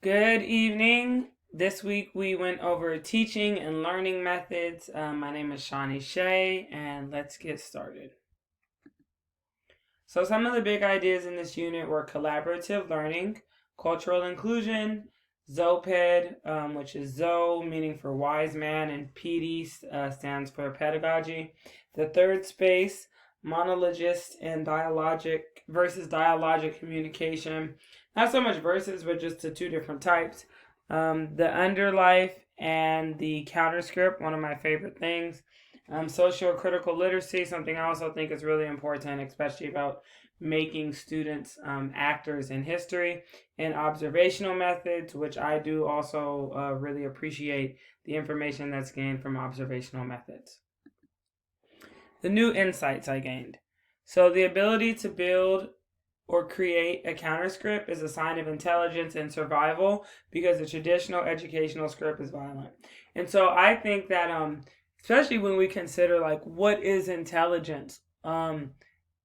Good evening. This week we went over teaching and learning methods. My name is Shawnee Shea, and let's get started. So some of the big ideas in this unit were collaborative learning, cultural inclusion, Zoped, which is Zo, meaning for wise man, and PD stands for pedagogy. The third space, monologist and dialogic versus dialogic communication. Not so much versus, but just the two different types. The underlife and the counterscript, one of my favorite things. Socio-critical literacy, something I also think is really important, especially about making students actors in history, and observational methods, which I do also really appreciate the information that's gained from observational methods. The new insights I gained. So the ability to build or create a counterscript is a sign of intelligence and survival because the traditional educational script is violent. And so I think that especially when we consider like what is intelligence, the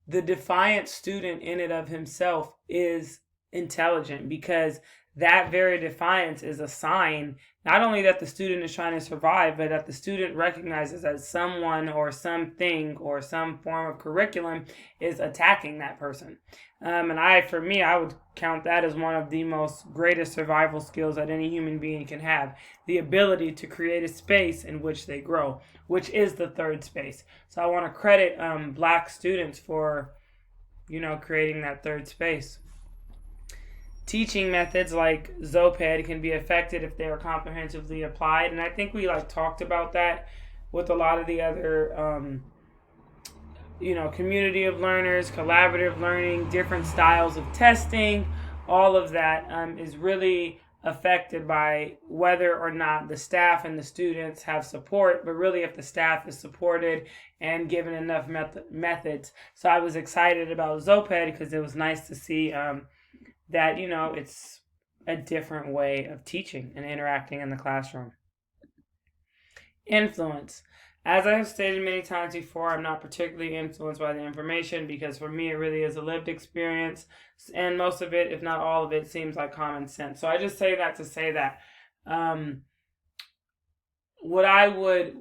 defiant student in and of himself is intelligent because that very defiance is a sign not only that the student is trying to survive, but that the student recognizes that someone or something or some form of curriculum is attacking that person. For me, I would count that as one of the most greatest survival skills that any human being can have. The ability to create a space in which they grow, which is the third space. So I want to credit Black students for, creating that third space. Teaching methods like Zoped can be effective if they are comprehensively applied, and I think we talked about that with a lot of the other community of learners, collaborative learning, different styles of testing. All of that is really affected by whether or not the staff and the students have support, but really if the staff is supported and given enough methods. So I was excited about Zoped because it was nice to see that, it's a different way of teaching and interacting in the classroom. Influence. As I have stated many times before, I'm not particularly influenced by the information because for me it really is a lived experience, and most of it, if not all of it, seems like common sense. So I just say that to say that what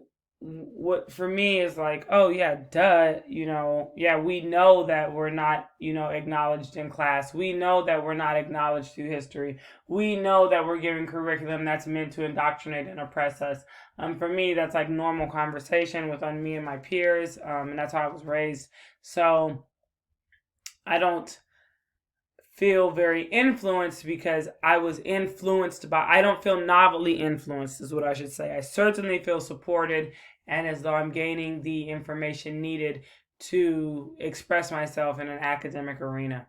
for me is like, oh yeah, duh, we know that we're not, acknowledged in class. We know that we're not acknowledged through history. We know that we're given curriculum that's meant to indoctrinate and oppress us. For me, that's like normal conversation with me and my peers, and that's how I was raised. So I don't feel very influenced because I was influenced by, I don't feel novelly influenced is what I should say. I certainly feel supported and as though I'm gaining the information needed to express myself in an academic arena.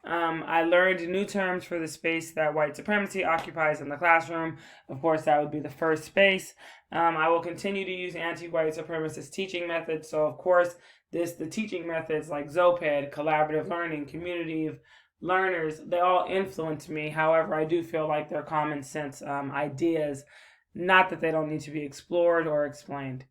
I learned new terms for the space that white supremacy occupies in the classroom. Of course, that would be the first space. I will continue to use anti-white supremacist teaching methods. So, of course, the teaching methods like Zoped, collaborative learning, community of learners, they all influence me. However, I do feel like they're common sense ideas, not that they don't need to be explored or explained.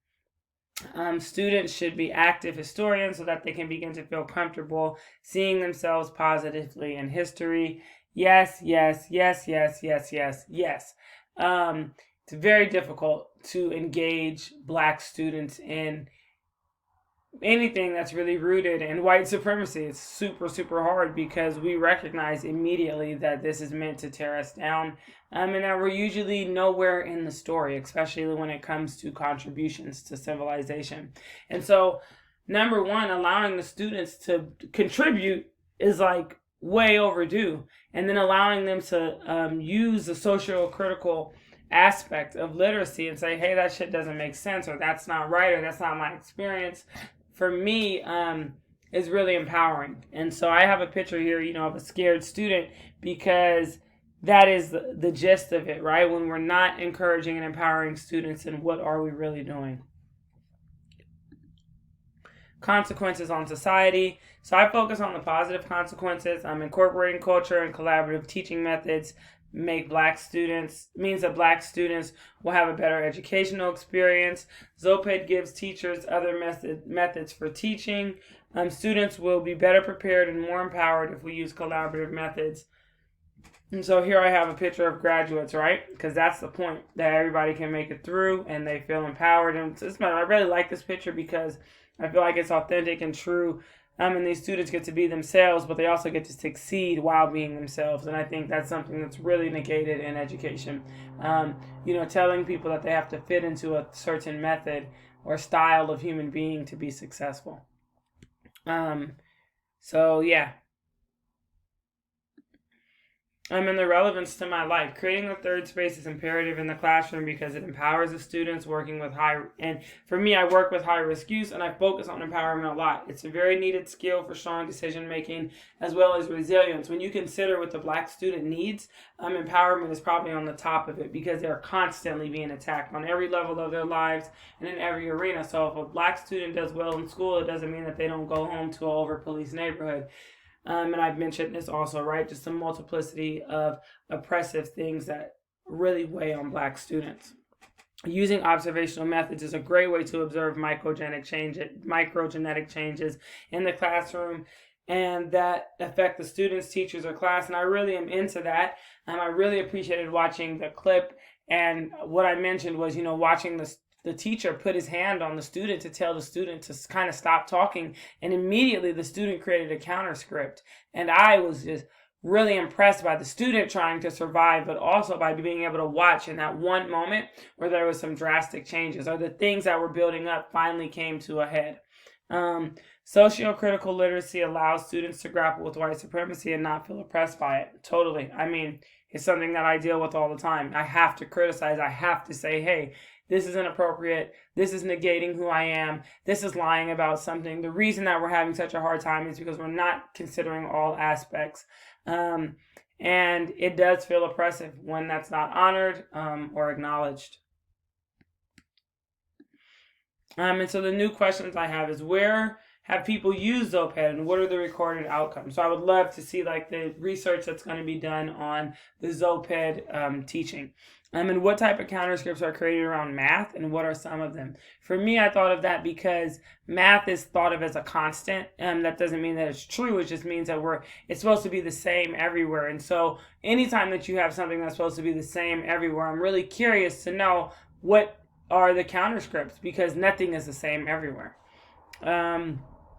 Students should be active historians so that they can begin to feel comfortable seeing themselves positively in history. Yes, yes, yes, yes, yes, yes, yes. It's very difficult to engage Black students in anything that's really rooted in white supremacy. It's super, super hard because we recognize immediately that this is meant to tear us down, and that we're usually nowhere in the story, especially when it comes to contributions to civilization. And so, number one, allowing the students to contribute is like way overdue, and then allowing them to use the socio-critical aspect of literacy and say, hey, that shit doesn't make sense, or that's not right, or that's not my experience, for me, is really empowering. And so I have a picture here, of a scared student because that is the gist of it, right? When we're not encouraging and empowering students, then what are we really doing? Consequences on society. So I focus on the positive consequences. I'm incorporating culture and collaborative teaching methods means that Black students will have a better educational experience. Zoped gives teachers other methods for teaching. Students will be better prepared and more empowered if we use collaborative methods. And so here I have a picture of graduates, right? Because that's the point, that everybody can make it through and they feel empowered. And I really like this picture because I feel like it's authentic and true. And these students get to be themselves, but they also get to succeed while being themselves. And I think that's something that's really negated in education. Telling people that they have to fit into a certain method or style of human being to be successful. So yeah, in the relevance to my life. Creating the third space is imperative in the classroom because it empowers the students working with and for me, I work with high-risk youth and I focus on empowerment a lot. It's a very needed skill for strong decision-making as well as resilience. When you consider what the Black student needs, empowerment is probably on the top of it because they're constantly being attacked on every level of their lives and in every arena. So if a Black student does well in school, it doesn't mean that they don't go home to an over-policed neighborhood. And I've mentioned this also, right? Just a multiplicity of oppressive things that really weigh on Black students. Using observational methods is a great way to observe microgenetic changes in the classroom and that affect the students, teachers, or class. And I really am into that. I really appreciated watching the clip. And what I mentioned was, watching the teacher put his hand on the student to tell the student to kind of stop talking. And immediately the student created a counter script. And I was just really impressed by the student trying to survive, but also by being able to watch in that one moment where there was some drastic changes or the things that were building up finally came to a head. Socio-critical literacy allows students to grapple with white supremacy and not feel oppressed by it. Totally. It's something that I deal with all the time. I have to criticize. I have to say, hey, this is inappropriate. This is negating who I am. This is lying about something. The reason that we're having such a hard time is because we're not considering all aspects. And it does feel oppressive when that's not honored or acknowledged. And so the new questions I have is, where have people used Zoped and what are the recorded outcomes? So I would love to see the research that's going to be done on the Zoped teaching. And what type of counterscripts are created around math and what are some of them? For me, I thought of that because math is thought of as a constant. That doesn't mean that it's true. It just means that it's supposed to be the same everywhere. And so anytime that you have something that's supposed to be the same everywhere, I'm really curious to know what are the counterscripts because nothing is the same everywhere.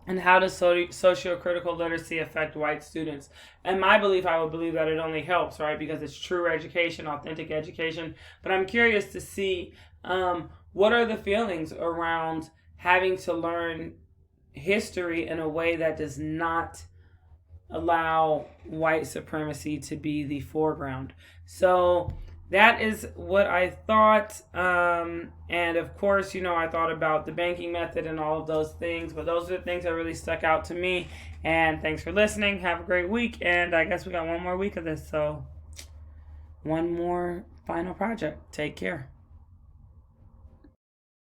And how does socio-critical literacy affect white students? And my belief, I would believe that it only helps, right? Because it's true education, authentic education. But I'm curious to see what are the feelings around having to learn history in a way that does not allow white supremacy to be the foreground. So that is what I thought. And of course, I thought about the banking method and all of those things, but those are the things that really stuck out to me. And thanks for listening. Have a great week. And I guess we got one more week of this. So one more final project. Take care.